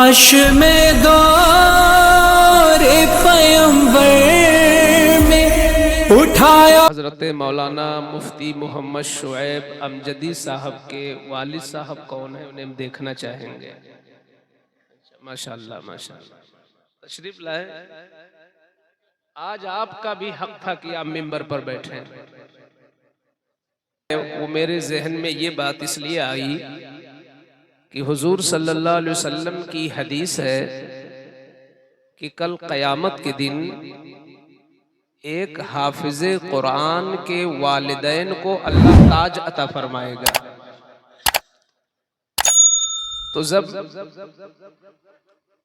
काश में दौरे पैगंबर में उठाया। हज़रत मौलाना मुफ्ती मोहम्मद शुएब अमजदी साहब के वालिद साहब कौन है, उन्हें हम देखना चाहेंगे। माशाअल्लाह माशाअल्लाह, तशरीफ लाए। आज आपका भी हक था कि आप मिंबर पर बैठे। वो मेरे जहन में ये बात इसलिए आई कि हुजूर सल्लल्लाहु अलैहि वसल्लम की हदीस है कि कल क़यामत के दिन एक हाफिज़े कुरान के वालिदैन को अल्लाह ताज अता फरमाएगा। तो जब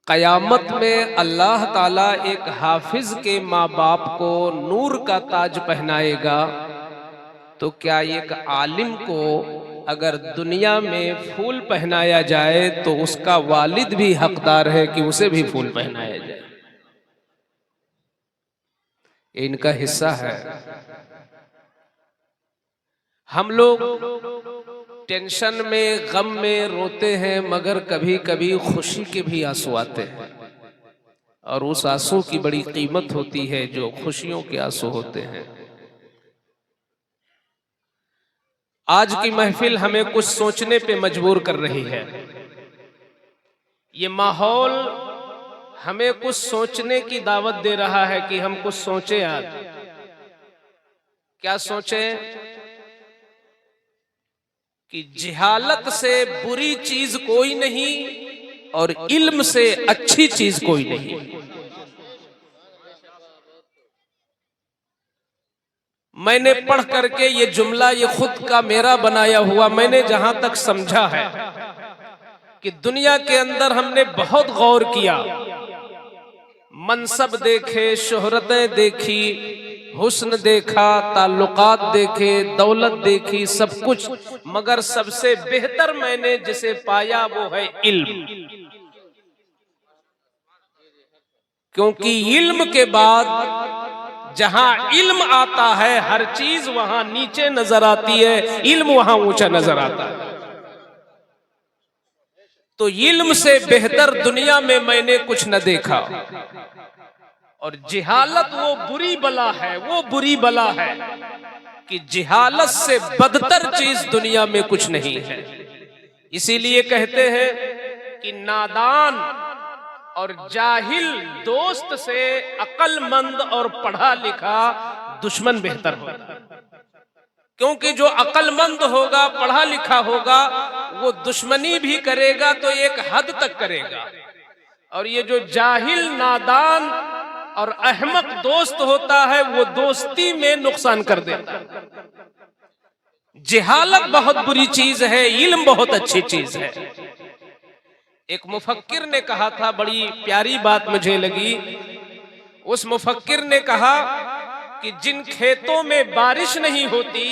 क़यामत में अल्लाह ताला एक हाफिज के माँ बाप को नूर का ताज पहनाएगा, तो क्या एक आलिम को अगर दुनिया में फूल पहनाया जाए तो उसका वालिद भी हकदार है कि उसे भी फूल पहनाया जाए। इनका हिस्सा है। हम लोग टेंशन में, गम में रोते हैं, मगर कभी कभी खुशी के भी आंसू आते हैं, और उस आंसू की बड़ी कीमत होती है जो खुशियों के आंसू होते हैं। आज की महफिल हमें कुछ सोचने पे मजबूर कर रही है। ये माहौल हमें कुछ सोचने की दावत दे रहा है कि हम कुछ सोचें। आज क्या सोचें कि जिहालत से बुरी चीज कोई नहीं और इल्म से अच्छी चीज कोई नहीं। मैंने पढ़ करके ये जुमला, ये खुद का मेरा बनाया हुआ, मैंने जहां तक समझा है कि दुनिया के अंदर हमने बहुत गौर किया, मनसब देखे, शोहरतें देखी, हुस्न देखा, ताल्लुकात देखे, दौलत देखी, सब कुछ, मगर सबसे बेहतर मैंने जिसे पाया वो है इल्म। क्योंकि इल्म के बाद जहां इल्म आता है हर चीज वहां नीचे नजर आती है, इल्म वहां ऊंचा नजर आता है। तो इल्म से बेहतर दुनिया में मैंने कुछ न देखा। और जिहालत वो बुरी बला है, वो बुरी बला है कि जिहालत से बदतर चीज दुनिया में कुछ नहीं है। इसीलिए कहते हैं कि नादान और जाहिल दोस्त से अक्लमंद और पढ़ा लिखा दुश्मन बेहतर होगा। क्योंकि जो अक्लमंद होगा, पढ़ा लिखा होगा, वो दुश्मनी भी करेगा तो एक हद तक करेगा, और ये जो जाहिल, नादान और अहमक दोस्त होता है वो दोस्ती में नुकसान कर देता है। जिहालत बहुत बुरी चीज है, इल्म बहुत अच्छी चीज है। एक मुफक्किर ने कहा था, बड़ी प्यारी बात मुझे लगी। उस मुफक्किर ने कहा कि जिन खेतों में बारिश नहीं होती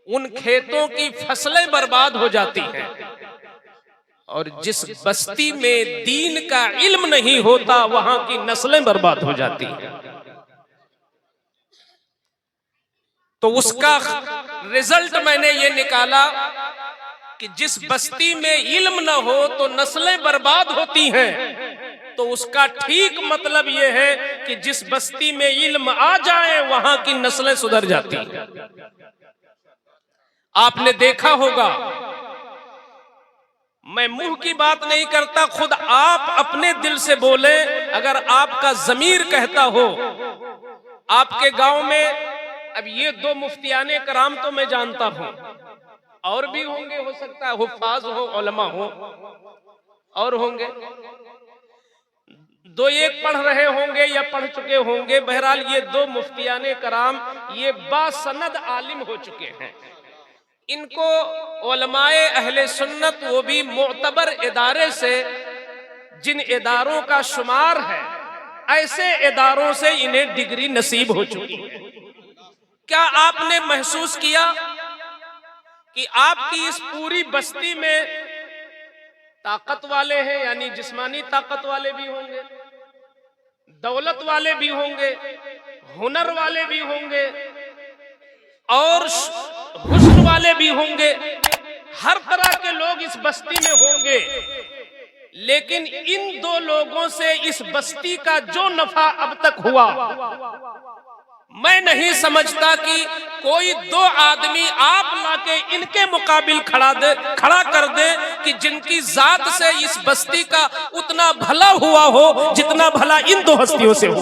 उन खेतों की फसलें बर्बाद हो जाती हैं, और जिस बस्ती में दीन का इल्म नहीं होता वहां की नस्लें बर्बाद हो जाती हैं। तो उसका रिजल्ट मैंने ये निकाला कि जिस बस्ती में इल्म न हो तो नस्लें बर्बाद होती हैं, तो उसका ठीक मतलब यह है कि जिस बस्ती में इल्म आ जाए वहां की नस्लें सुधर जाती हैं। आपने देखा होगा, मैं मुंह की बात नहीं करता, खुद आप अपने दिल से बोले, अगर आपका ज़मीर कहता हो, आपके गांव में, अब ये दो मुफ्तियाने कराम तो मैं जानता हूं, और भी होंगे, हो सकता है हुफ्फाज हो, उलमा हो, और होंगे, दो एक पढ़ रहे होंगे या पढ़ चुके होंगे। बहरहाल ये दो मुफ्तियाने कराम ये बासनद आलिम हो चुके हैं। इनको उलमाए अहले सुन्नत, वो भी मोतबर इदारे से, जिन इदारों का शुमार है, ऐसे इदारों से इन्हें डिग्री नसीब हो चुकी है। क्या आपने महसूस किया कि आपकी इस पूरी बस्ती में ताकत वाले हैं, यानी जिस्मानी ताकत वाले भी होंगे, दौलत वाले भी होंगे, हुनर वाले भी होंगे, और हुस्न वाले भी होंगे, हर तरह के लोग इस बस्ती में होंगे। लेकिन इन दो लोगों से इस बस्ती का जो नफा अब तक हुआ, मैं नहीं समझता कि कोई दो आदमी आप लाके इनके मुकाबिल खड़ा कर दे कि जिनकी जात से इस बस्ती का उतना भला हुआ हो जितना भला इन दो हस्तियों से हो।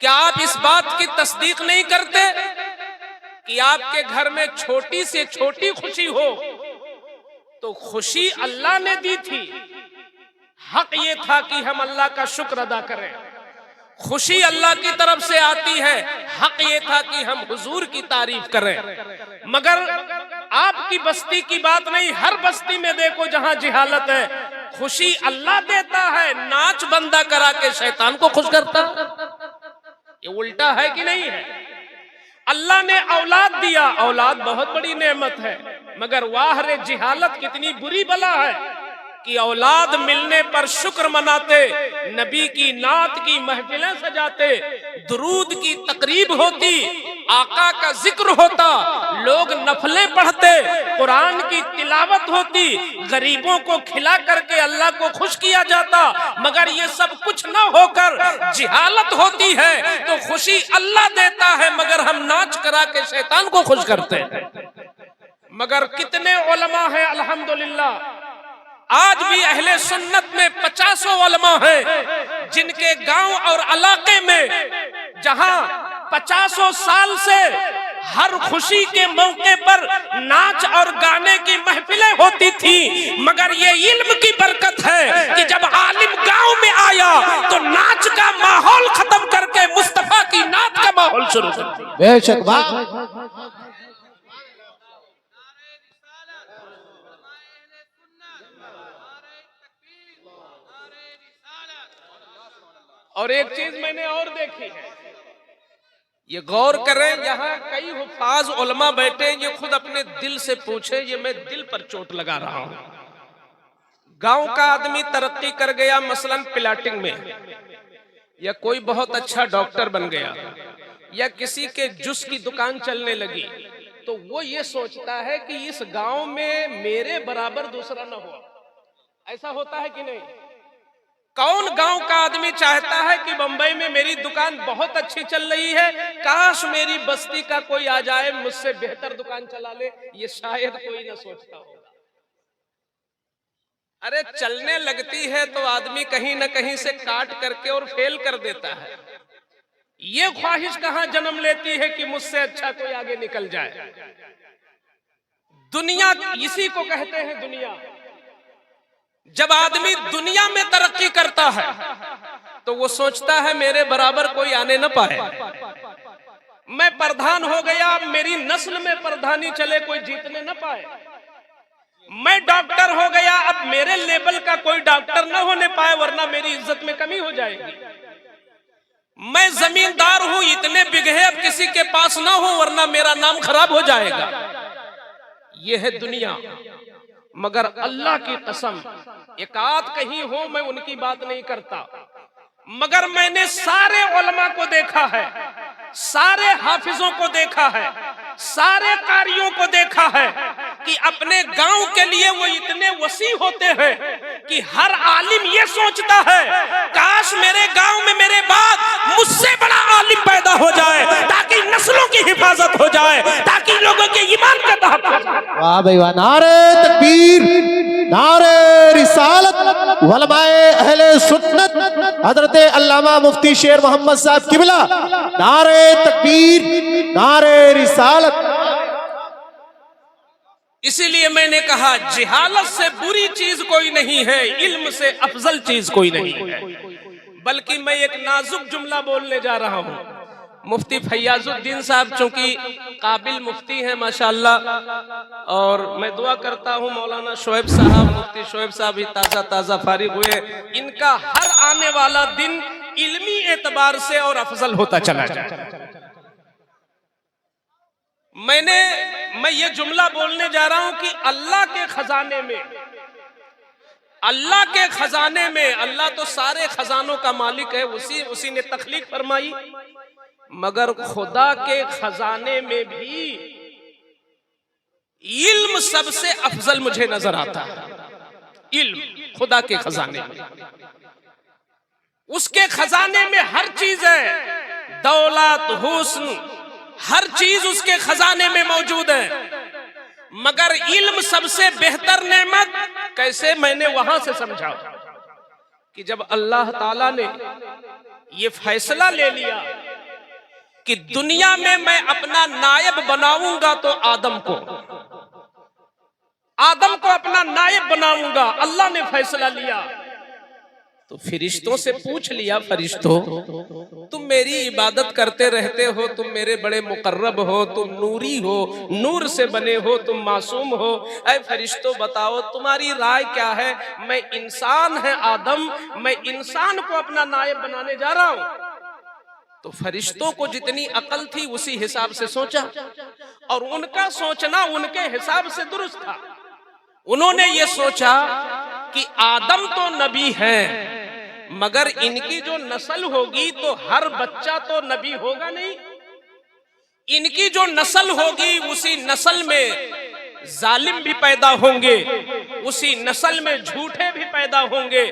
क्या आप इस बात की तस्दीक नहीं करते कि आपके घर में छोटी से छोटी खुशी हो तो खुशी अल्लाह ने दी थी, हक ये था कि हम अल्लाह का शुक्र अदा करें। खुशी अल्लाह की तरफ से आती है, हक ये था कि हम हुजूर की तारीफ करें। मगर आपकी बस्ती की बात नहीं, हर बस्ती में देखो जहां जिहालत है, खुशी अल्लाह देता है, नाच बंदा करा के शैतान को खुश करता। ये उल्टा है कि नहीं है? अल्लाह ने औलाद दिया, औलाद बहुत बड़ी नेमत है, मगर वाह रे जिहालत कितनी बुरी बला है कि औलाद मिलने पर शुक्र मनाते, नबी की नात की महफिलें सजाते, दुरूद की तकरीब होती, आका का जिक्र होता, लोग नफलें पढ़ते, कुरान की तिलावत होती, गरीबों को खिला करके अल्लाह को खुश किया जाता, मगर ये सब कुछ न होकर जिहालत होती है तो खुशी अल्लाह देता है मगर हम नाच करा के शैतान को खुश करते हैं। मगर कितने उलमा हैं अल्हम्दुलिल्लाह, आज भी अहले सुन्नत में 50 उलमा हैं जिनके गांव और इलाके में जहां 50 साल से हर खुशी के मौके पर नाच और गाने की महफिलें होती थी, मगर ये इल्म की बरकत है कि जब आलिम गांव में आया तो नाच का माहौल खत्म करके मुस्तफा की नात का माहौल शुरू कर दिया। बेशक बात। और एक चीज मैंने और देखी है, ये गौर करें, यहाँ कई हुफाज उलमा बैठे, ये खुद अपने दिल से पूछे, ये मैं दिल पर चोट लगा रहा हूं। गांव का आदमी तरक्की कर गया मसलन प्लाटिंग में, या कोई बहुत अच्छा डॉक्टर बन गया, या किसी के जूस की दुकान चलने लगी, तो वो ये सोचता है कि इस गांव में मेरे बराबर दूसरा ना हो। ऐसा होता है कि नहीं? कौन गांव का आदमी चाहता है कि बंबई में मेरी दुकान बहुत अच्छी चल रही है, काश मेरी बस्ती का कोई आ जाए मुझसे बेहतर दुकान चला ले? ये शायद कोई ना सोचता होगा। अरे चलने लगती है तो आदमी कहीं ना कहीं से काट करके और फेल कर देता है। ये ख्वाहिश कहां जन्म लेती है कि मुझसे अच्छा कोई आगे निकल जाए? दुनिया इसी को कहते हैं दुनिया। जब आदमी दुनिया में तरक्की करता है तो वो सोचता है मेरे बराबर कोई आने न पाए। मैं प्रधान हो गया, मेरी नस्ल में प्रधानी चले, कोई जीतने न पाए। मैं डॉक्टर हो गया, अब मेरे लेवल का कोई डॉक्टर न होने पाए, वरना मेरी इज्जत में कमी हो जाएगी। मैं जमींदार हूं, इतने बिगहे अब किसी के पास ना हो, वरना मेरा नाम खराब हो जाएगा। यह है दुनिया। मगर अल्लाह की कसम, एकाध कहीं हो, मैं उनकी बात नहीं करता, मगर मैंने सारे उलमा को देखा है, सारे हाफिजों को देखा है, सारे कारियों को देखा है कि अपने गांव के लिए वो इतने वसी होते हैं कि हर आलिम ये सोचता है काश मेरे गांव में मेरे बाद मुझसे बड़ा आलिम पैदा हो जाए, ताकि नस्लों की हिफाजत हो जाए, ताकि लोगों के ईमान का तहफ़्फ़ुज़ हो जाए। वाह भाई वाह, नारे तकबीर, नारे रिसालत, उलमाए अहले सुन्नत हजरत अल्लामा मुफ्ती शेर मोहम्मद साहब किबला, नारे तकबीर, नारे रिसालत। इसीलिए मैंने कहा जिहालत से बुरी चीज कोई नहीं है, इल्म से अफजल चीज कोई नहीं है। बल्कि मैं एक नाजुक जुमला बोलने जा रहा हूं। मुफ्ती फैयाजुद्दीन साहब चूंकि काबिल मुफ्ती हैं माशाअल्लाह, और मैं दुआ करता हूं मौलाना शोएब साहब, मुफ्ती शोएब साहब भी ताजा ताजा फारिग हुए, इनका हर आने वाला दिन इल्मी एतबार से और अफजल होता चला जाए। मैं ये जुमला बोलने जा रहा हूं कि अल्लाह के खजाने में, अल्लाह के खजाने में, अल्लाह तो सारे खजानों का मालिक है, उसी ने तख्लीक फरमाई, मगर खुदा के खजाने में भी इल्म सबसे अफजल मुझे नजर आता है। इल्म खुदा के खजाने में, उसके खजाने में हर चीज है, दौलत, हुस्न, हर चीज उसके खजाने में मौजूद है। मगर इल्म सबसे बेहतर नेमत कैसे, मैंने वहां से समझा कि जब अल्लाह ताला ने ये फैसला ले लिया कि दुनिया में मैं अपना नायब बनाऊंगा तो आदम को अपना नायब बनाऊंगा, अल्लाह ने फैसला लिया। तो फरिश्तों से पूछ लिया, फरिश्तों तुम मेरी इबादत करते रहते हो, तुम मेरे बड़े मुकर्रब हो, तुम नूरी हो, नूर से बने हो, तुम मासूम हो, ऐ फरिश्तों बताओ तुम्हारी राय क्या है? मैं इंसान है आदम, मैं इंसान को अपना नायब बनाने जा रहा हूं। तो फरिश्तों को जितनी अकल थी उसी हिसाब से सोचा, और उनका सोचना उनके हिसाब से दुरुस्त था। उन्होंने ये सोचा कि आदम तो नबी हैं, मगर इनकी जो नस्ल होगी तो हर बच्चा तो नबी होगा नहीं। इनकी जो नस्ल होगी उसी नस्ल में जालिम भी पैदा होंगे, उसी नस्ल में झूठे भी पैदा होंगे,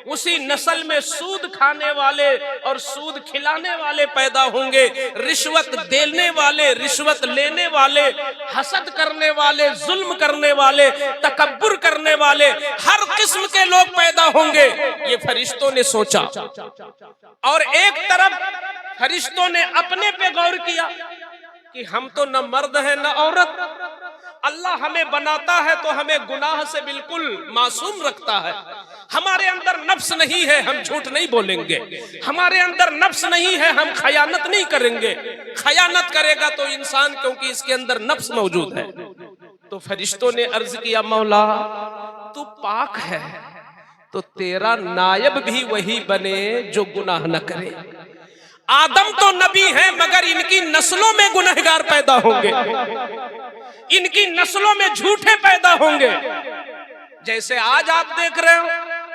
उसी नस्ल में सूद खाने वाले और सूद खिलाने वाले पैदा होंगे, रिश्वत देने वाले, रिश्वत लेने वाले, हसद करने वाले, जुल्म करने वाले, तकब्बुर करने वाले, हर किस्म के लोग पैदा होंगे। ये फरिश्तों ने सोचा। और एक तरफ फरिश्तों ने अपने पे गौर किया कि हम तो न मर्द हैं न औरत, अल्लाह हमें बनाता है तो हमें गुनाह से बिल्कुल मासूम रखता है। हमारे अंदर नफ्स नहीं है, हम झूठ नहीं बोलेंगे। हमारे अंदर नफ्स नहीं है, हम खयानत नहीं करेंगे। खयानत करेगा तो इंसान, क्योंकि इसके अंदर नफ्स मौजूद है। तो फरिश्तों ने अर्ज किया, मौला तू पाक है तो तेरा नायब भी वही बने जो गुनाह न करे। आदम तो नबी है, मगर इनकी नस्लों में गुनहगार पैदा होंगे, इनकी नस्लों में झूठे पैदा होंगे। जैसे आज आप देख रहे हो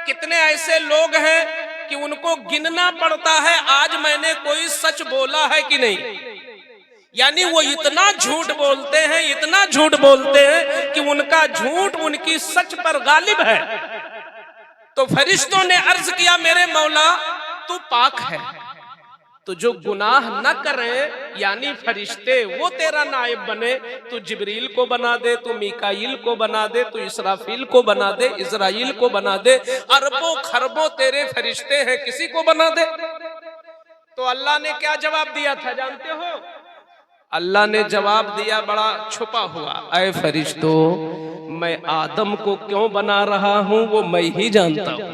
कितने ऐसे लोग हैं कि उनको गिनना पड़ता है आज मैंने कोई सच बोला है कि नहीं। यानी वो इतना झूठ बोलते हैं, इतना झूठ बोलते हैं कि उनका झूठ उनकी सच पर गालिब है। तो फरिश्तों ने अर्ज किया, मेरे मौला तू पाक है तो जो गुनाह न करे यानी फरिश्ते वो तेरा नायब बने। तू जिब्रील को बना दे, तू मीकाईल को बना दे, तू इसराफील को बना दे, इजराइल को बना दे, अरबों खरबों तेरे फरिश्ते हैं, किसी को बना दे। तो अल्लाह ने क्या जवाब दिया था जानते हो? अल्लाह ने जवाब दिया बड़ा छुपा हुआ, ऐ फरिश्तों मैं आदम को क्यों बना रहा हूं वो मैं ही जानता हूं।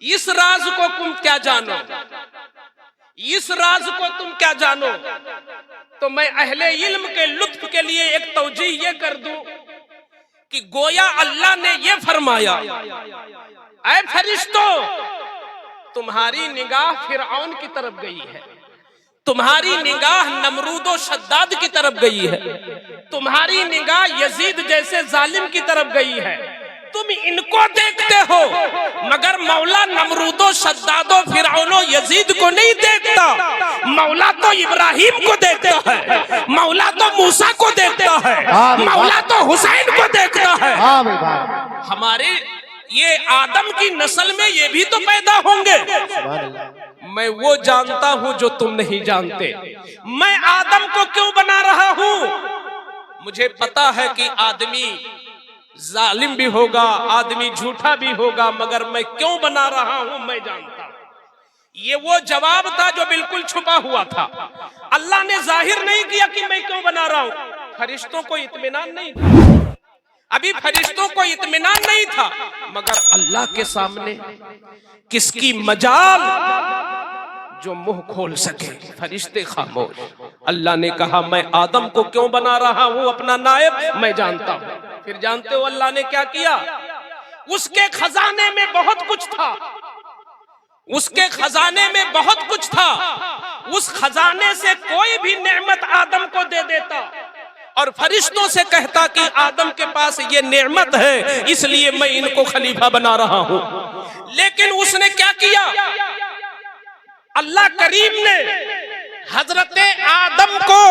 इस राज को तुम क्या जानो, इस राज को तुम क्या जानो? तो मैं अहले इल्म के लुत्फ के लिए एक तौजीह ये कर दूं कि गोया अल्लाह ने ये फरमाया, ऐ फरिश्तों तुम्हारी निगाह फिरऔन की तरफ गई है, तुम्हारी निगाह नमरूदो शद्दाद की तरफ गई है, तुम्हारी निगाह यजीद जैसे जालिम की तरफ गई है। तुम इनको देखते हो मगर मौला नमरूदो शद्दादो फिरौनो यजीद को नहीं देखता। मौला तो इब्राहिम को देखता है, मौला तो मूसा को देखता है, मौला तो हुसैन को देखता है। हमारे ये आदम की नस्ल में ये भी तो पैदा होंगे। मैं वो जानता हूं जो तुम नहीं जानते। मैं आदम को क्यों बना रहा हूं? मुझे पता है कि आदमी जालिम भी होगा, आदमी झूठा भी होगा, मगर मैं क्यों बना रहा हूं मैं जानता हूं। ये वो जवाब था जो बिल्कुल छुपा हुआ था। अल्लाह ने जाहिर नहीं किया कि मैं क्यों बना रहा हूं। फरिश्तों को इत्मीनान नहीं था, अभी फरिश्तों को इत्मीनान नहीं था, मगर अल्लाह के सामने किसकी मजाल जो मुंह खोल सके। फरिश्ते खामोश। अल्लाह ने कहा मैं आदम को क्यों बना रहा हूं अपना नायब मैं जानता हूं। फिर जानते हो अल्लाह ने क्या किया? उसके खजाने में बहुत कुछ था, उसके खजाने में बहुत कुछ था। उस खजाने से कोई भी नेमत आदम को दे देता और फरिश्तों से कहता कि आदम के पास ये नेमत है इसलिए मैं इनको खलीफा बना रहा हूं। लेकिन उसने क्या किया? अल्लाह करीम ने हजरत आदम को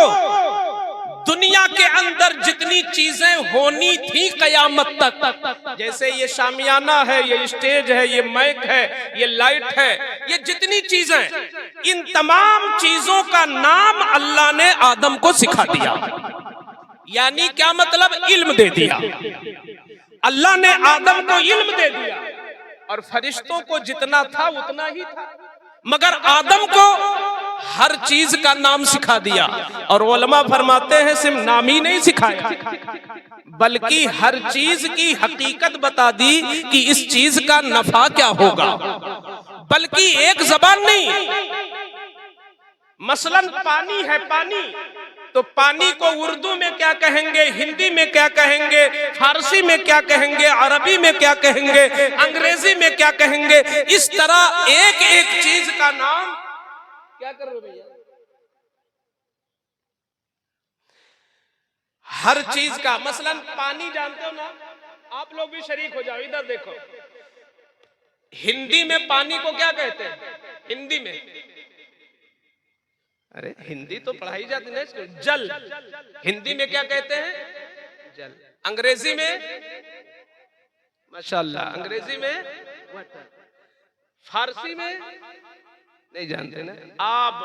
दुनिया के अंदर जितनी चीजें होनी थी कयामत तक, जैसे ये शामियाना है, ये स्टेज है, ये माइक है, ये लाइट है, ये जितनी चीजें, इन तमाम चीजों का नाम अल्लाह ने आदम को सिखा दिया। यानी क्या मतलब? इल्म दे दिया। अल्लाह ने आदम को इल्म दे दिया और फरिश्तों को जितना था उतना ही था, मगर आदम को हर चीज का नाम सिखा दिया। और उलमा फरमाते हैं सिर्फ नाम ही नहीं सिखाया, बल्कि हर चीज की हकीकत बता दी कि इस चीज का नफा क्या होगा। बल्कि एक जबान नहीं, मसलन पानी है, पानी तो पानी को उर्दू में क्या कहेंगे, हिंदी में क्या कहेंगे, फारसी में क्या कहेंगे, अरबी में क्या कहेंगे, अंग्रेजी में क्या कहेंगे। इस तरह एक एक चीज का नाम क्या कर रहे हो भैया, हर चीज का। मसलन पानी जानते हो ना, आप लोग भी शरीक हो जाओ, इधर देखो। हिंदी में पानी को क्या कहते हैं? हिंदी में, अरे हिंदी तो पढ़ाई जाती है, जल। हिंदी में क्या कहते हैं? जल। अंग्रेजी में, माशाल्लाह, अंग्रेजी में वाटर। फारसी में नहीं जानते ना, आब।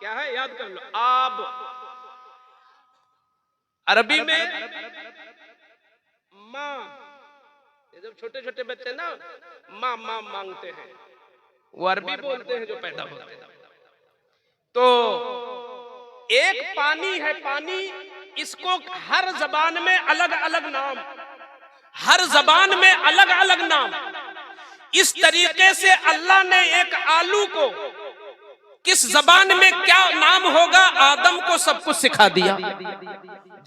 क्या है? याद कर लो, आब। अरबी में माँ। ये जब छोटे छोटे बच्चे ना माँ माँ मांगते हैं, वो अरबी बोलते हैं जो पैदा होते हैं। तो एक पानी है, पानी, इसको हर जबान में अलग अलग नाम, हर जबान में अलग अलग नाम। इस तरीके से अल्लाह ने एक आलू को किस जबान में क्या नाम होगा, आदम को सब कुछ सिखा दिया।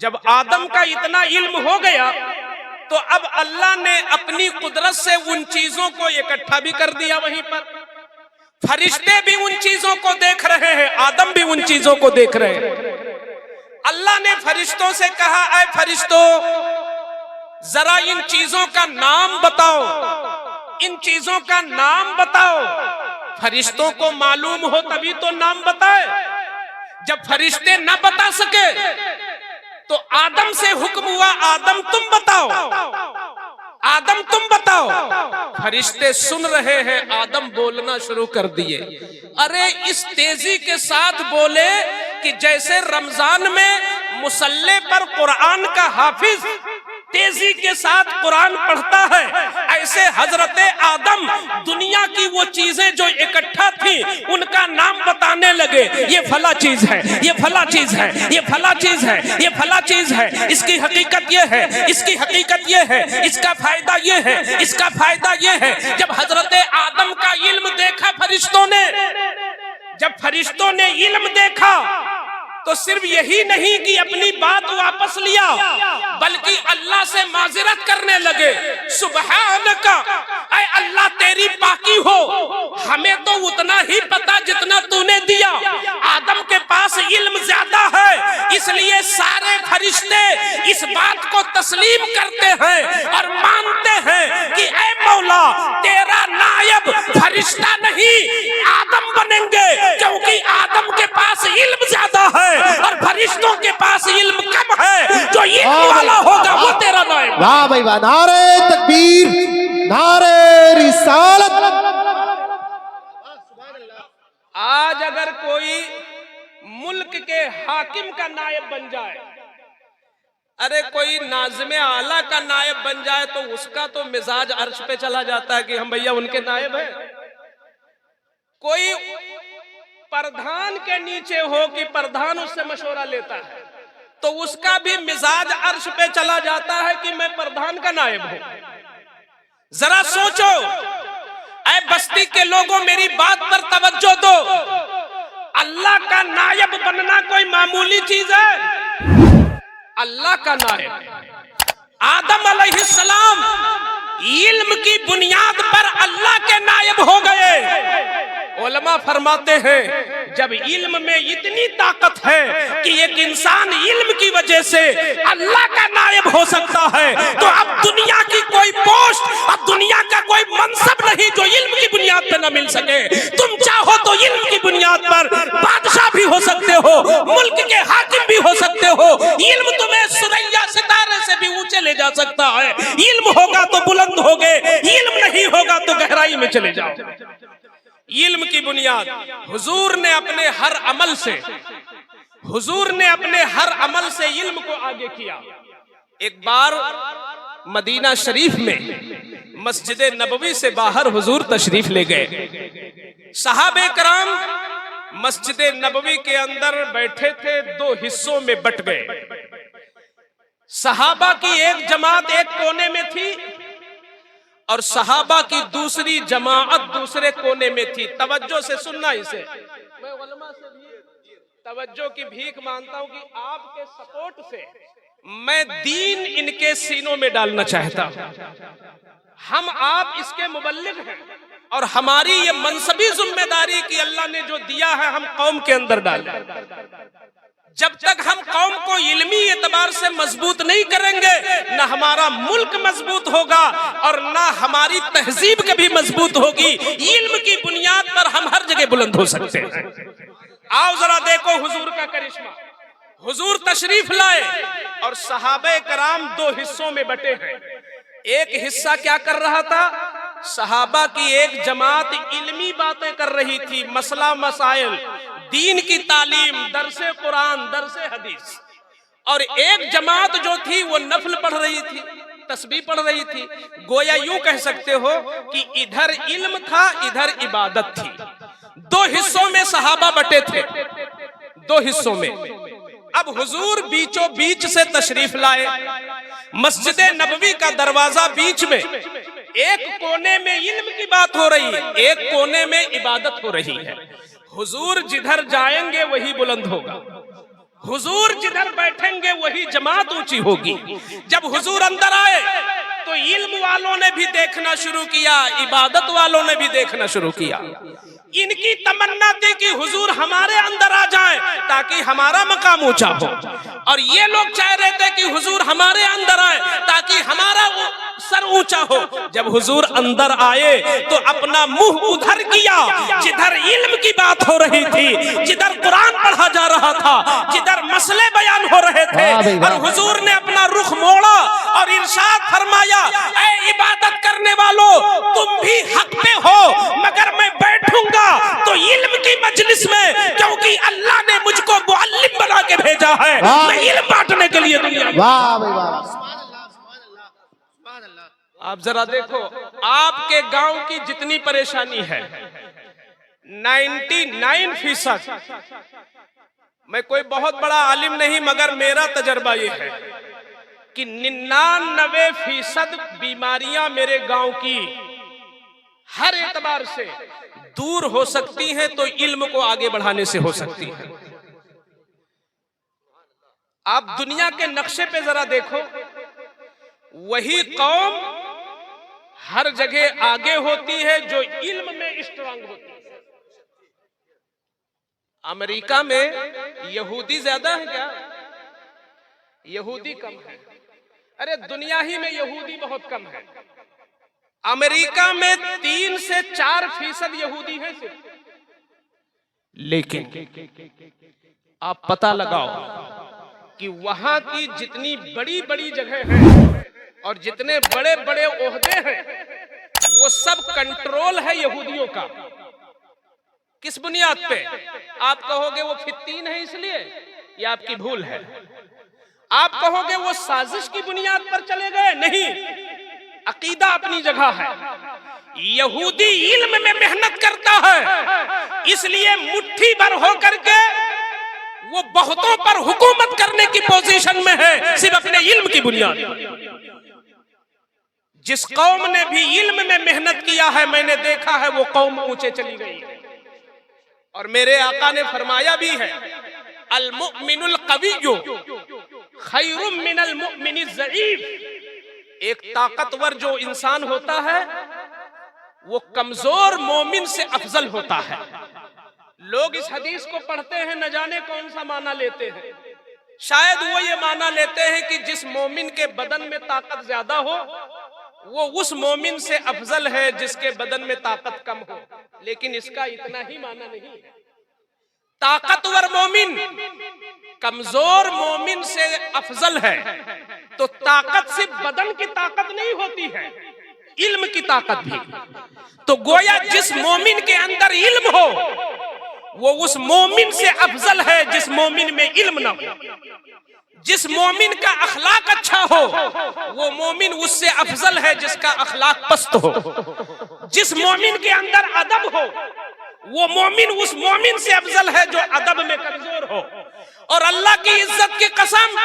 जब आदम का इतना इल्म हो गया तो अब अल्लाह ने अपनी कुदरत से उन चीजों को इकट्ठा भी कर दिया वहीं पर। फरिश्ते भी उन चीजों को देख रहे हैं, आदम भी उन चीजों को देख रहे हैं। अल्लाह ने फरिश्तों से कहा, ऐ फरिश्तों, जरा इन चीजों का नाम बताओ, इन चीजों का नाम बताओ। फरिश्तों को मालूम हो तभी तो नाम बताए। जब फरिश्ते न बता सके तो आदम से हुक्म हुआ, आदम तुम बताओ, आदम तुम बताओ। फरिश्ते सुन रहे हैं, आदम बोलना शुरू कर दिए। अरे इस तेजी के साथ बोले कि जैसे रमजान में मुसल्ले पर कुरान का हाफिज तेजी के साथ कुरान पढ़ता है, ऐसे हजरते आदम दुनिया की वो चीजें जो इकट्ठा थी उनका नाम बताने लगे। ये फला चीज है, ये फला चीज है, ये फला चीज है, ये फला चीज है, इसकी हकीकत ये है, इसकी हकीकत ये है, इसका फायदा ये है, इसका फायदा ये है। जब हजरते आदम का इल्म देखा फरिश्तों ने, जब फरिश्तों ने इल्म देखा तो सिर्फ यही नहीं कि अपनी बात वापस लिया, बल्कि अल्लाह से माजिरत करने लगे। सुबहानका, ऐ अल्लाह तेरी पाकी हो, हमें तो उतना ही पता जितना तूने दिया। आदम के पास इल्म ज्यादा है, इसलिए सारे फरिश्ते इस बात को तस्लीम करते हैं और मानते हैं कि ऐ मौला तेरा नायब फरिश्ता नहीं आदम बनेंगे, क्योंकि आदम के पास इल्म ज्यादा है और फरिश्तों के पास इल्म कम है। जो इल्म वाला होगा वो तेरा नायब। वाह भाई वाह, नारे तकबीर, नारे रिसालत। आज अगर कोई मुल्क के हाकिम का नायब बन जाए, अरे कोई नाज़िम आला का नायब बन जाए, तो उसका तो मिजाज अर्श पे चला जाता है कि हम भैया उनके नायब हैं। कोई प्रधान के नीचे हो कि प्रधान उससे मशवरा लेता है, तो उसका भी मिजाज अर्श पे चला जाता है कि मैं प्रधान का नायब हूं। जरा सोचो, ऐ बस्ती के लोगों, मेरी बात पर तवज्जो दो। अल्लाह का नायब बनना कोई मामूली चीज है? अल्लाह का नायब आदम अलैहिस्सलाम इल्म की बुनियाद पर अल्लाह के नायब हो गए। उलमा फरमाते हैं जब इल्म में इतनी ताकत है कि एक इंसान इल्म की वजह से अल्लाह का नायब हो सकता है, तो अब दुनिया की कोई पोस्ट और दुनिया का कोई मनसब नहीं जो इल्म की बुनियाद पर न मिल सके। तुम चाहो तो इल्म की बुनियाद पर बादशाह भी हो सकते हो, मुल्क के हाकिम भी हो सकते हो। इल्म तुम्हें सुरैया सितारे से भी ऊंचे ले जा सकता है। इल्म होगा तो बुलंद होगे, इल्म नहीं होगा तो गहराई में चले जाओ। इल्म की बुनियाद हुजूर ने अपने हर अमल से, हुजूर ने अपने हर अमल से इल्म को आगे किया। एक बार मदीना शरीफ में मस्जिद नबवी से बाहर हुजूर तशरीफ ले गए। सहाबे कराम मस्जिद नबवी के अंदर बैठे थे, दो हिस्सों में बट गए। सहाबा की एक जमात एक कोने में थी और सहाबा की दूसरी जमात दूसरे कोने में थी। तवज्जो से सुनना इसे, मैं उलमा से भी तवज्जो की भीख मांगता हूं कि आपके सपोर्ट से मैं दीन इनके सीनों में डालना चाहता हूं। हम आप इसके मुबल्लिग हैं और हमारी ये मनसबी जिम्मेदारी कि अल्लाह ने जो दिया है हम कौम के अंदर डालें। जब तक हम कौम को इल्मी एतबार से मजबूत नहीं करेंगे, ना हमारा मुल्क मजबूत होगा और ना हमारी तहजीब कभी मजबूत होगी। इल्म की बुनियाद पर हम हर जगह बुलंद हो सकते हैं। आओ जरा देखो हुजूर का करिश्मा। हुजूर तशरीफ लाए और सहाबे कराम दो हिस्सों में बटे हैं। एक हिस्सा क्या कर रहा था? सहाबा की एक जमात इल्मी बातें कर रही थी, मसला मसाइल, दीन की तालीम, दरसे कुरान, दरसे हदीस। और एक जमात जो थी वो नफल पढ़ रही थी, तस्बीह पढ़ रही थी। गोया यूं कह सकते हो कि इधर इल्म था, इधर इबादत थी। दो हिस्सों में सहाबा बटे थे, दो हिस्सों में। अब हुजूर बीचों बीच से तशरीफ लाए। मस्जिद नबवी का दरवाजा बीच में, एक कोने में इल्म की बात हो रही है, एक कोने में इबादत हो रही है। हुजूर जिधर जाएंगे वही बुलंद होगा, हुजूर जिधर बैठेंगे वही जमात ऊंची होगी। जब हुजूर अंदर आए तो इल्म वालों ने भी देखना शुरू किया, इबादत वालों ने भी देखना शुरू किया। इनकी तमन्ना थी कि हुजूर हमारे अंदर आ जाएं ताकि हमारा मकाम ऊंचा हो, और ये लोग चाह रहे थे कि हुजूर हमारे अंदर आए ताकि हमारा सर ऊंचा हो। जब हुजूर अंदर आए तो अपना मुंह उधर किया जिधर इल्म की बात हो रही थी, जिधर कुरान पढ़ा जा रहा था, जिधर मसले बयान हो रहे थे। और हुजूर ने अपना रुख मोड़ा और इरशाद फरमाया, ऐ इबादत करने वालों, तुम भी हक पे हो, मगर मैं बैठूंगा तो इल्म की मजलिस में, क्योंकि अल्लाह ने मुझको मुअल्लिम बना के भेजा है, मैं इल्म बांटने के लिए दुनिया में। वाह भाई वाह। आप जरा देखो, आपके गांव की जितनी परेशानी है 99%, मैं कोई बहुत बड़ा आलिम नहीं मगर मेरा तजर्बा ये है कि 99% बीमारियां मेरे गांव की हर एतबार से दूर हो सकती हैं तो इल्म को आगे बढ़ाने से हो सकती है। आप दुनिया के नक्शे पे जरा देखो, वही कौम हर जगह आगे होती है जो इल्म में स्ट्रांग होती है। अमेरिका में यहूदी ज्यादा है क्या? यहूदी कम है। अरे दुनिया ही में यहूदी बहुत कम है। अमेरिका में 3 से 4% यहूदी हैं सिर्फ। लेकिन आप पता लगाओ कि वहां की जितनी बड़ी बड़ी जगह है और जितने बड़े बड़े ओहदे हैं वो सब कंट्रोल है यहूदियों का। किस बुनियाद पे? आप कहोगे वो फित्तीन है इसलिए, ये आपकी भूल है। आप कहोगे वो साजिश की बुनियाद पर चले गए, नहीं, अकीदा अपनी जगह है। यहूदी इल्म में मेहनत करता है, इसलिए मुट्ठी भर होकर के वो बहुतों पर हुकूमत करने की पोजीशन में है, सिर्फ अपने इल्म की बुनियाद पर। जिस कौम ने भी इल्म में मेहनत किया है, मैंने देखा है वो कौम ऊंचे चली गई है। और मेरे आका ने फरमाया भी है, अल मुमिनुल कविय्यु खैरुम मिनल मुमिनिज ज़ईफ। एक ताकतवर जो इंसान होता है वो कमजोर मोमिन से अफजल होता है। लोग इस हदीस को पढ़ते हैं, न जाने कौन सा माना लेते हैं। शायद वो ये माना लेते हैं कि जिस मोमिन के बदन में ताकत ज्यादा हो वो उस मोमिन से अफजल है जिसके बदन में ताकत कम हो। लेकिन इसका इतना ही माना नहीं है। ताकतवर मोमिन कमजोर मोमिन से अफजल है। तो ताकत सिर्फ बदन की ताकत नहीं होती है, इल्म की ताकत भी। तो गोया जिस मोमिन के अंदर इल्म हो वो उस मोमिन से अफजल है जिस मोमिन में इल्म ना हो। जिस मोमिन का अखलाक अच्छा हो वो मोमिन उससे अफजल है जिसका अखलाक पस्त हो। जिस मोमिन के अंदर अदब हो वो मोमिन उस मोमिन से अफजल है जो अदब में कमजोर हो। और अल्लाह की इज्जत की कसम,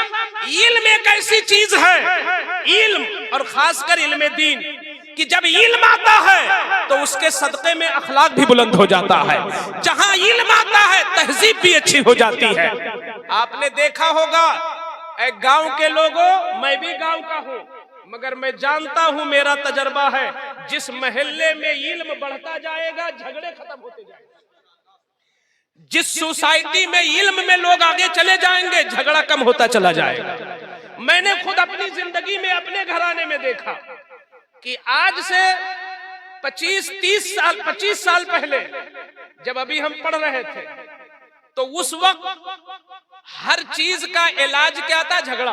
इल्म एक ऐसी चीज है, इल्म और खासकर इल्म दीन, कि जब इल्म आता है तो उसके सदक़े में अखलाक भी बुलंद हो जाता है। जहां इल्म आता है तहजीब भी अच्छी हो जाती है। आपने देखा होगा एक गांव के लोगों, मैं भी गांव का हूं मगर मैं जानता हूं, मेरा तजर्बा है, जिस महल्ले में इल्म बढ़ता जाएगा झगड़े खत्म होते जाएंगे। जिस सोसाइटी में इल्म में लोग आगे चले जाएंगे झगड़ा कम होता चला जाएगा। मैंने खुद अपनी जिंदगी में अपने घराने में देखा कि आज से 25 साल पहले जब अभी हम पढ़ रहे थे तो उस वक्त हर चीज का इलाज क्या था? झगड़ा।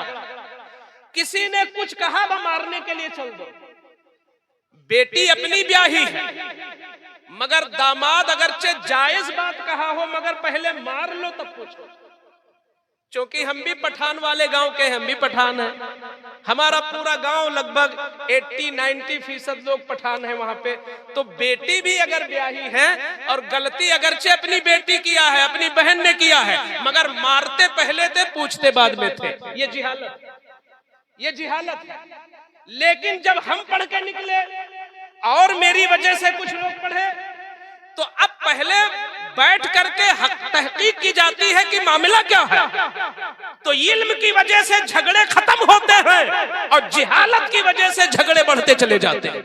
किसी ने कुछ कहा वो मारने के लिए चल दो। बेटी अपनी ब्याही है मगर दामाद अगरचे जायज बात कहा हो मगर पहले मार लो तब पूछो। क्योंकि हम भी पठान वाले गांव के, हम भी पठान हैं। हमारा पूरा गांव लगभग 80-90% लोग पठान हैं वहां पे। तो बेटी भी अगर ब्याही है और गलती अगरचे अपनी बेटी किया है, अपनी बहन ने किया है, मगर मारते पहले थे पूछते बाद में थे, ये जिहालत है। लेकिन जब हम पढ़ के निकले और मेरी वजह से कुछ लोग पढ़े तो अब पहले बैठ करके तहकीक की जाती है कि मामला क्या है। तो इल्म की वजह से झगड़े खत्म होते हैं और जिहालत की वजह से झगड़े बढ़ते चले जाते हैं।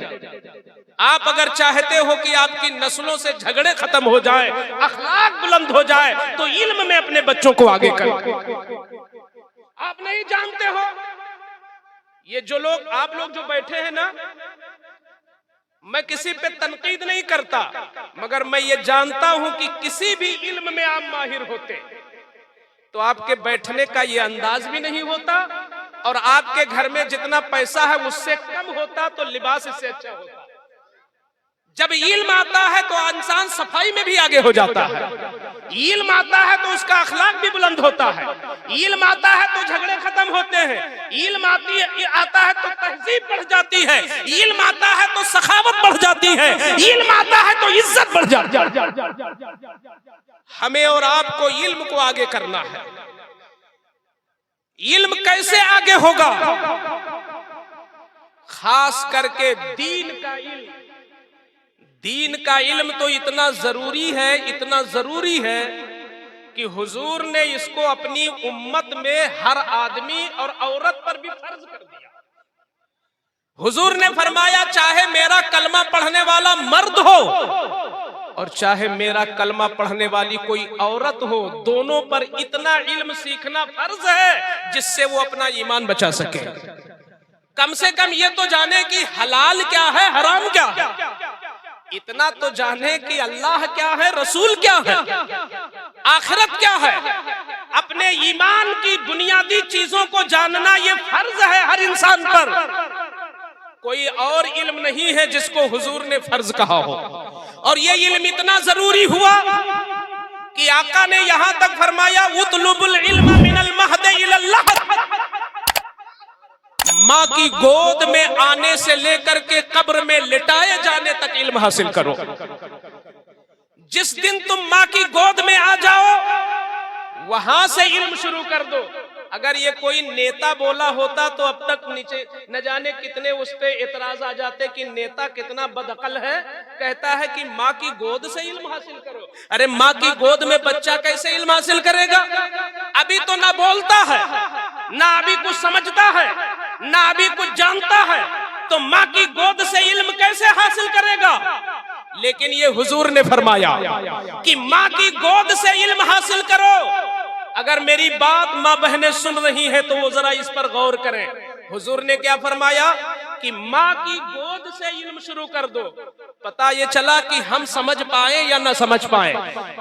आप अगर चाहते हो कि आपकी नस्लों से झगड़े खत्म हो जाए, अखलाक बुलंद हो जाए, तो इल्म में अपने बच्चों को आगे करो। आप नहीं जानते हो, ये जो लोग, आप लोग जो बैठे हैं ना, मैं किसी पे तनकीद नहीं करता मगर मैं ये जानता हूं कि किसी भी इल्म में आप माहिर होते तो आपके बैठने का ये अंदाज भी नहीं होता और आपके घर में जितना पैसा है उससे कम होता तो लिबास इससे अच्छा होता। जब इल्म आता है तो इंसान सफाई में भी आगे हो जाता है। इल्म आता है तो उसका अखलाक भी बुलंद होता है। इल्म आता है तो झगड़े खत्म होते हैं। इल्म आता है तो तहजीब बढ़ जाती है। इल्म आता है तो सखावत बढ़ जाती है। इल्म आता है तो इज्जत बढ़ जाती है। हमें और आपको इल्म को आगे करना है। इल्म कैसे आगे होगा? खास करके दीन का इल्म। दीन का इल्म तो इतना जरूरी है कि हुजूर ने इसको अपनी उम्मत में हर आदमी और औरत पर भी फर्ज कर दिया। हुजूर ने फरमाया चाहे मेरा कलमा पढ़ने वाला मर्द हो और चाहे मेरा कलमा पढ़ने वाली कोई औरत हो, दोनों पर इतना इल्म सीखना फर्ज है जिससे वो अपना ईमान बचा सके। कम से कम ये तो जाने कि हलाल क्या है, हराम क्या है। इतना तो जाने कि अल्लाह क्या है, रसूल क्या है, आखिरत क्या है। अपने ईमान की बुनियादी चीजों को जानना ये फर्ज है हर इंसान पर। कोई और इल्म नहीं है जिसको हुजूर ने फर्ज कहा हो। और ये इल्म इतना जरूरी हुआ कि आका ने यहां तक फरमाया उतलुबुल इल्म मिनल महद इलल लहद। माँ की गोद में आने से लेकर के कब्र में लिटाए जाने तक इल्म हासिल करो। जिस दिन तुम माँ की गोद में आ जाओ वहां से इल्म शुरू कर दो। अगर ये कोई नेता बोला होता तो अब तक नीचे न जाने कितने उस पे एतराज आ जाते कि नेता कितना बदअकल है, कहता है कि माँ की गोद से इल्म हासिल करो। अरे माँ की गोद में बच्चा कैसे इल्म हासिल करेगा? अभी तो ना बोलता है, ना अभी कुछ समझता है, ना अभी कुछ जानता है, तो माँ की गोद से इल्म कैसे हासिल करेगा? लेकिन ये हुजूर ने फरमाया कि माँ की गोद से इल्म हासिल करो। अगर मेरी बात माँ बहनें सुन रही हैं तो वो जरा इस पर गौर करें। हुजूर ने क्या फरमाया कि माँ की गोद से इल्म शुरू कर दो। पता ये चला कि हम समझ पाए या ना समझ पाए,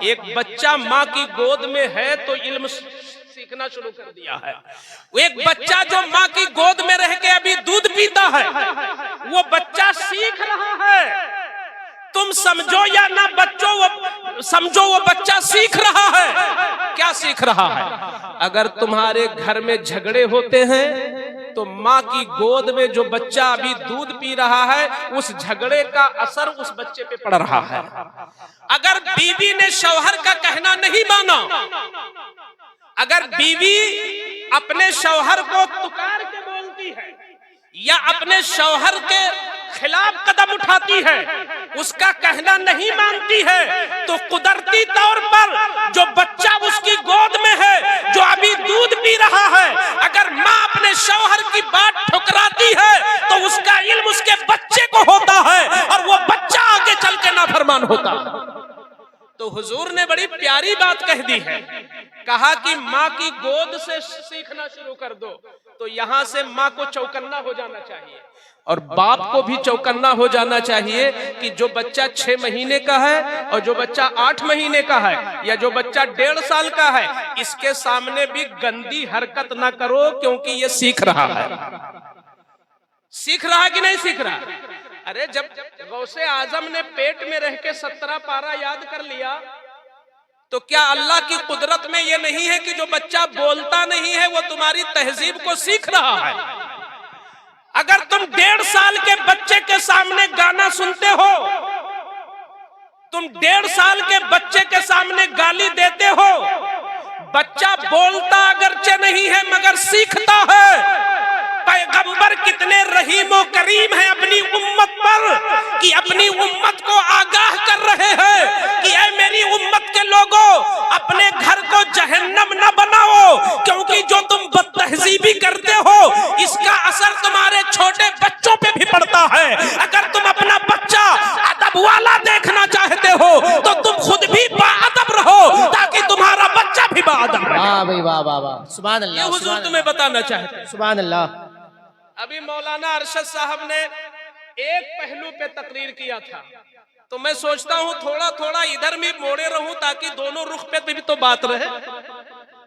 एक बच्चा माँ की गोद में है तो इल्म सीखना शुरू कर दिया है। एक बच्चा जो माँ की गोद में रह के अभी दूध पीता है, वो बच्चा सीख रहा है। तुम समझो या ना बच्चों, वो समझो वो बच्चा सीख रहा है। क्या सीख रहा है? अगर तुम्हारे घर में झगड़े होते हैं तो माँ की गोद में जो बच्चा अभी दूध पी रहा है, उस झगड़े का असर उस बच्चे पे पड़ रहा है। अगर बीवी ने शौहर का कहना नहीं माना, अगर बीवी अपने शौहर को तुकार के बोलती है या अपने शौहर के खिलाफ कदम उठाती है, उसका कहना नहीं मानती है, तो कुदरती तौर पर जो बच्चा उसकी गोद में है, जो अभी दूध पी रहा है, अगर माँ अपने शौहर की बात ठुकराती है तो उसका इल्म उसके बच्चे को होता है और वो बच्चा आगे चल के नाफरमान होता है। तो हुजूर ने बड़ी प्यारी बात कह दी है, कहा कि माँ की गोद से सीखना शुरू कर दो। तो यहां से माँ को चौकन्ना हो जाना चाहिए और बाप को भी चौकन्ना हो जाना चाहिए कि जो बच्चा 6 महीने का है और जो बच्चा 8 महीने का है या जो बच्चा 1.5 साल का है, इसके सामने भी गंदी हरकत ना करो, क्योंकि ये सीख रहा है। सीख रहा है कि नहीं सीख रहा? अरे जब गौसे आजम ने पेट में रह के 17 पारा याद कर लिया, तो क्या अल्लाह की कुदरत में ये नहीं है कि जो बच्चा बोलता नहीं है वो तुम्हारी तहजीब को सीख रहा है? अगर तुम 1.5 साल के बच्चे के सामने गाना सुनते हो, तुम 1.5 साल के बच्चे के सामने गाली देते हो, बच्चा बोलता अगरचे नहीं है मगर सीखता है। पैगंबर कितने रहीमो करीम है अपनी उम्मत पर कि अपनी उम्मत को आगाह कर रहे हैं कि ऐ मेरी उम्मत के लोगों, अपने घर को जहन्नम न बनाओ, क्योंकि जो तुम बदतहजीबी करते हो इसका असर तुम्हारे छोटे बच्चों पे भी पड़ता है। अगर तुम अपना बच्चा अदब वाला देखना चाहते हो तो तुम खुद भी बाअदब रहो, ताकि तुम्हारा बच्चा भी बाअदब रहे। वाह भाई वाह वाह वाह, सुभान अल्लाह। ये हुजूर तुम्हें बताना चाहते हैं। सुभान अल्लाह। अभी मौलाना अरशद साहब ने एक पहलू पे तकरीर किया था, तो मैं सोचता हूँ थोड़ा थोड़ा इधर भी मोड़े रहूं ताकि दोनों रुख पे भी तो बात रहे।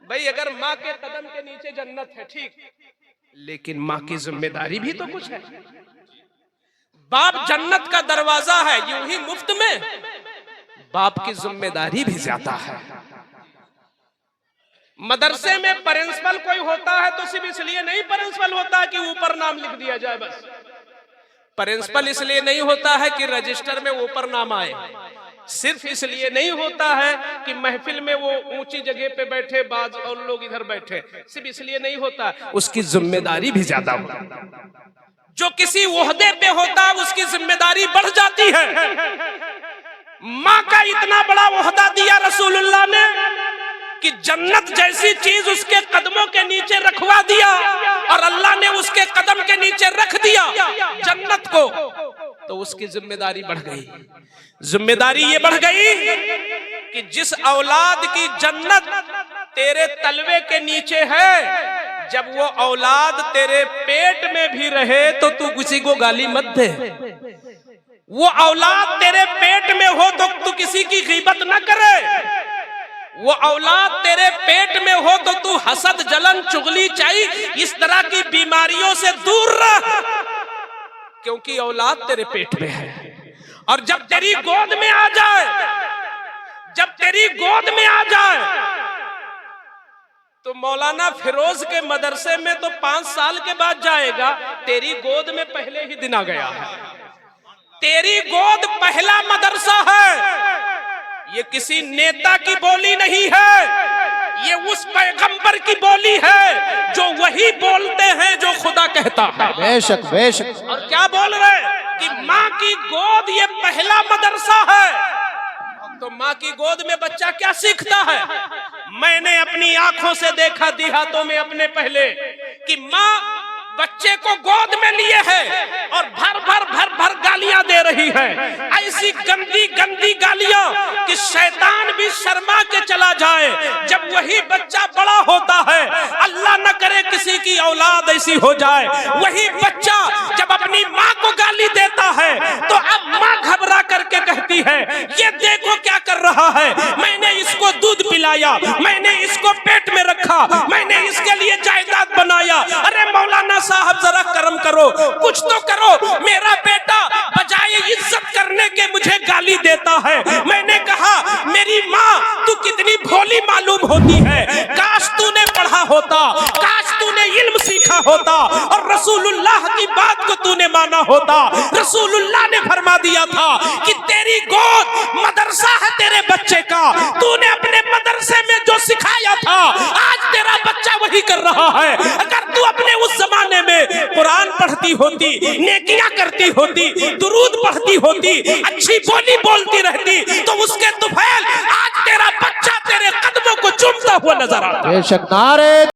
भाई अगर माँ के कदम के नीचे जन्नत है ठीक, लेकिन माँ की जिम्मेदारी भी तो कुछ है। बाप जन्नत का दरवाजा है, यूं ही मुफ्त में, बाप की जिम्मेदारी भी ज्यादा है। मदरसे में प्रिंसिपल कोई होता है तो सिर्फ इसलिए नहीं प्रिंसिपल होता कि ऊपर नाम लिख दिया जाए बस। प्रिंसिपल इसलिए नहीं होता है कि रजिस्टर में ऊपर नाम आए, सिर्फ इसलिए नहीं होता है कि महफिल में वो ऊंची जगह पे बैठे, बाज और लोग इधर बैठे, सिर्फ इसलिए नहीं होता, उसकी जिम्मेदारी भी ज्यादा होती है। जो किसी ओहदे पे होता है उसकी जिम्मेदारी बढ़ जाती है। माँ का इतना बड़ा ओहदा दिया रसूलुल्लाह ने कि जन्नत जैसी चीज उसके कदमों के नीचे रखवा दिया, और अल्लाह ने उसके कदम के नीचे रख दिया जन्नत को, तो उसकी जिम्मेदारी बढ़ गई। जिम्मेदारी ये बढ़ गई कि जिस औलाद की जन्नत तेरे तलवे के नीचे है, जब वो औलाद तेरे पेट में भी रहे तो तू किसी को गाली मत दे। वो औलाद तेरे पेट में हो तो तू किसी की गीबत न करे। वो औलाद तेरे पेट में हो तो तू हसद, जलन, चुगली, चाई, इस तरह की बीमारियों से दूर रह, क्योंकि औलाद तेरे पेट में है। और जब तेरी गोद में आ जाए, जब तेरी गोद में आ जाए, तो मौलाना फिरोज के मदरसे में तो 5 साल के बाद जाएगा, तेरी गोद में पहले ही दिन आ गया है। तेरी गोद पहला मदरसा है। ये किसी नेता की बोली नहीं है, ये उस पैगंबर की बोली है जो वही बोलते हैं जो खुदा कहता है। बेशक बेशक। और क्या बोल रहे कि माँ की गोद ये पहला मदरसा है। तो माँ की गोद में बच्चा क्या सीखता है? मैंने अपनी आंखों से देखा देहातों में अपने पहले कि माँ बच्चे को गोद में लिए है और भर भर गालियां दे रही है, ऐसी गंदी गंदी गालियां कि शैतान भी शर्मा के चला जाए। जब वही बच्चा बड़ा होता है, अल्लाह न करे किसी की औलाद ऐसी हो जाए, वही बच्चा जब अपनी गाली देता है तो अम्मा घबरा करके कहती है ये देखो क्या कर रहा है, मैंने इसको दूध पिलाया, मैंने इसको पेट में रखा, मैंने इसके लिए जायदाद बनाया। अरे मौलाना साहब जरा करम करो, कुछ तो करो, मेरा बेटा बजाय इज्जत करने के मुझे गाली देता है। मैंने कहा मेरी माँ तू कितनी भोली मालूम होती है, काश तूने पढ़ा होता, काश तूने इल्म सीखा होता और रसूलुल्लाह की बात को तूने माना होता। रसूलुल्लाह ने फरमा दिया था कि तेरी गोद मदरसा है तेरे बच्चे का, तूने अपने मदरसे में जो सिखाया था आज तेरा बच्चा वही कर रहा है। अगर तू अपने उस जमाने में कुरान पढ़ती होती, नेकियां करती होती, दुरूद पढ़ती होती, अच्छी बोली बोलती रहती तो उसके तुफैल आज तेरा बच्चा तेरे कदमों को चूमता हुआ नजर आता। बेशक नारे